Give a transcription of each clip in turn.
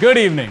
Good evening.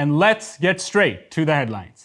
and let's get straight to the headlines.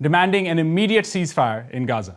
demanding an immediate ceasefire in Gaza.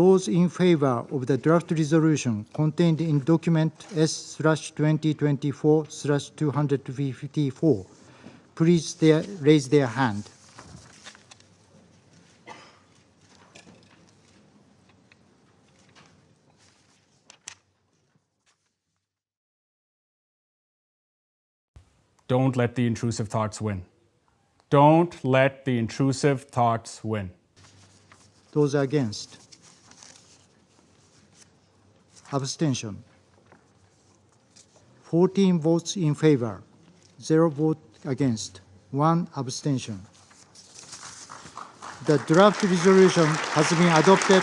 Those in favor of the draft resolution contained in document S/2024/254, please raise their hand. Don't let the intrusive thoughts win. Don't let the intrusive thoughts win. Those against. Abstention. 14 votes in favor, 0 vote against, 1 abstention. The draft resolution has been adopted.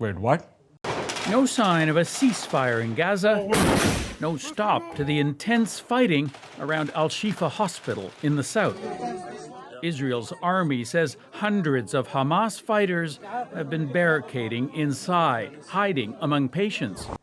Wait, what? No sign of a ceasefire in Gaza. No stop to the intense fighting around Al-Shifa Hospital in the south. Israel's army says hundreds of Hamas fighters have been barricading inside, hiding among patients.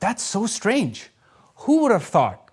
That's so strange. Who would have thought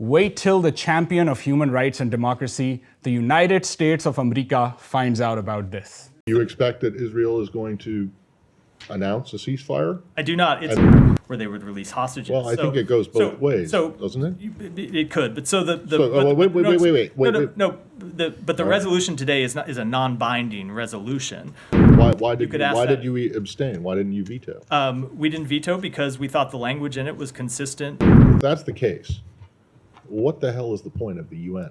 Wait till the champion of human rights and democracy, the United States of America, finds out about this. You expect that Israel is going to announce a ceasefire? I do not. It's where they would release hostages. Well, I think it goes both ways, doesn't it? It could, but the resolution today is a non-binding resolution. Why did you abstain? Why didn't you veto? We didn't veto because we thought the language in it was consistent. If that's the case, what the hell is the point of the UN?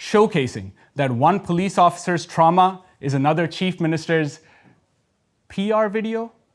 showcasing that one police officer's trauma is another chief minister's PR video.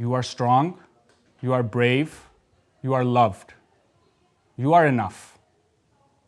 You are strong. You are brave, you are loved, you are enough.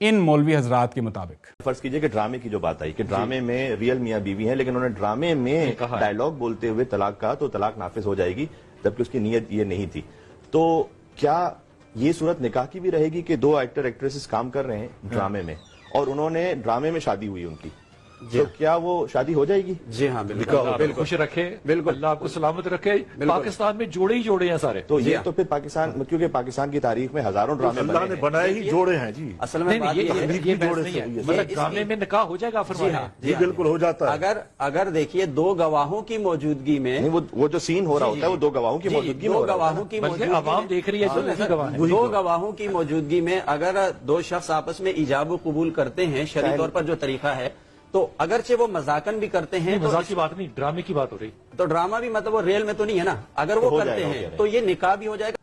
ان مولوی حضرات کے مطابق. فرض کیجئے کہ ڈرامے کی جو بات آئی کہ ڈرامے میں ریئل میاں بیوی ہیں لیکن انہوں نے ڈرامے میں ڈائیلاگ بولتے ہوئے طلاق کہا تو طلاق نافذ ہو جائے گی جبکہ اس کی نیت یہ نہیں تھی. تو کیا یہ صورت نکاح کی بھی رہے گی کہ دو ایکٹر ایکٹریسز کام کر رہے ہیں ڈرامے میں اور انہوں نے ڈرامے میں شادی ہوئی ان کی, تو کیا وہ شادی ہو جائے گی؟ جی ہاں بالکل. خوش رکھے, بالکل اللہ آپ کو سلامت رکھے. پاکستان میں جوڑے ہی جوڑے ہیں سارے. تو یہ تو پھر پاکستان, کیونکہ پاکستان کی تاریخ میں ہزاروں ڈرامے اللہ نے بنائے ہی جوڑے ہیں جی. اصل میں یہ بحث نہیں ہے, مطلب ڈرامے میں نکاح ہو جائے گا فرمایا جی بالکل ہو جاتا ہے. اگر دیکھیے دو گواہوں کی موجودگی میں, وہ جو سین ہو رہا ہوتا ہے وہ دو گواہوں کی موجودگی میں, دو گواہوں کی موجودگی, عوام دیکھ رہی ہے, دو گواہوں کی موجودگی میں اگر دو شخص آپس میں ایجاب و قبول کرتے ہیں شرعی طور پر جو طریقہ ہے, تو اگرچہ وہ مذاقن بھی کرتے ہیں, مذاق کی بات نہیں, ڈرامے کی بات ہو رہی, تو ڈرامہ بھی مطلب وہ ریل میں تو نہیں ہے نا, اگر وہ کرتے ہیں تو یہ نکاح بھی ہو جائے گا.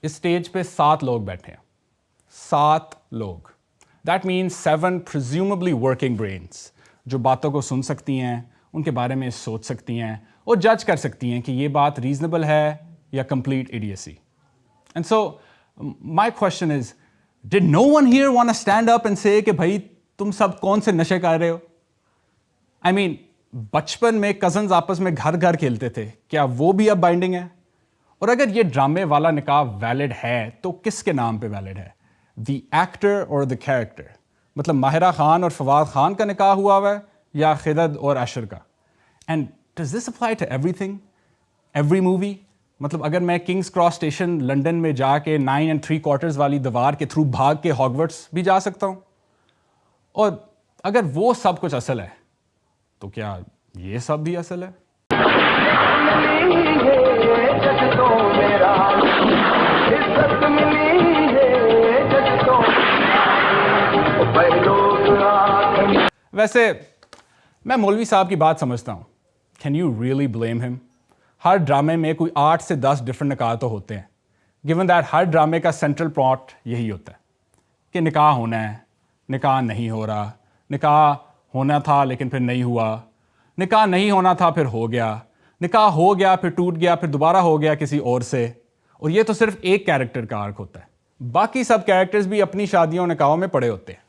اس سٹیج پہ 7 لوگ بیٹھے ہیں, 7 لوگ. دیٹ مینس 7 پریزیومبلی ورکنگ برینس جو باتوں کو سن سکتی ہیں, ان کے بارے میں سوچ سکتی ہیں اور جج کر سکتی ہیں کہ یہ بات ریزنیبل ہے یا complete idiocy. And so my question is, did no one here want to stand up and say کہ بھائی تم سب کون سے نشے کر رہے ہو؟ آئی مین بچپن میں کزنز آپس میں گھر گھر کھیلتے تھے, کیا وہ بھی اب بائنڈنگ ہے؟ اور اگر یہ ڈرامے والا نکاح ویلڈ ہے تو کس کے نام پہ ویلڈ ہے, دی ایکٹر اور دی کیریکٹر؟ مطلب ماہرہ خان اور فواد خان کا نکاح ہوا ہوا ہے یا خدر اور عشر کا؟ And does this apply to everything, every movie? مطلب اگر میں کنگز کراس اسٹیشن لنڈن میں جا کے 9 3/4 والی دیوار کے تھرو بھاگ کے ہاگورٹس بھی جا سکتا ہوں؟ اور اگر وہ سب کچھ اصل ہے تو کیا یہ سب بھی اصل ہے؟ ویسے میں مولوی صاحب کی بات سمجھتا ہوں. کین یو ریئلی بلیم ہم؟ ہر ڈرامے میں کوئی 8 سے 10 ڈفرنٹ نکاح تو ہوتے ہیں, گیون دیٹ ہر ڈرامے کا سینٹرل پلاٹ یہی ہوتا ہے کہ نکاح ہونا ہے, نکاح نہیں ہو رہا, نکاح ہونا تھا لیکن پھر نہیں ہوا, نکاح نہیں ہونا تھا پھر ہو گیا, نکاح ہو گیا پھر ٹوٹ گیا پھر دوبارہ ہو گیا کسی اور سے. اور یہ تو صرف ایک کیریکٹر کا آرک ہوتا ہے, باقی سب کیریکٹرز بھی اپنی شادیوں نکاحوں میں پڑے ہوتے ہیں.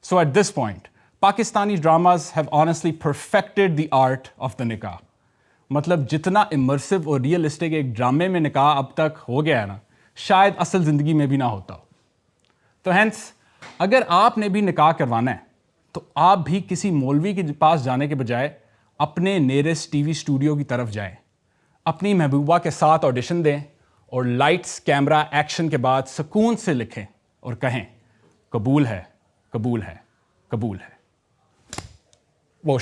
So at this point Pakistani dramas have honestly perfected the art of the نکاح. مطلب جتنا امرسو اور ریئلسٹک ایک ڈرامے میں نکاح اب تک ہو گیا ہے نا, شاید اصل زندگی میں بھی نہ ہوتا ہو. تو ہینس اگر آپ نے بھی نکاح کروانا ہے تو آپ بھی کسی مولوی کے پاس جانے کے بجائے اپنے نیرسٹ ٹی وی اسٹوڈیو کی طرف جائیں, اپنی محبوبہ کے ساتھ آڈیشن دیں اور لائٹس کیمرہ ایکشن کے بعد سکون سے لکھیں اور کہیں قبول ہے, قبول ہے, قبول ہے. وہ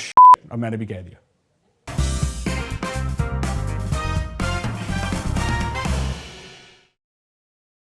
اب میں نے بھی کہہ دیا.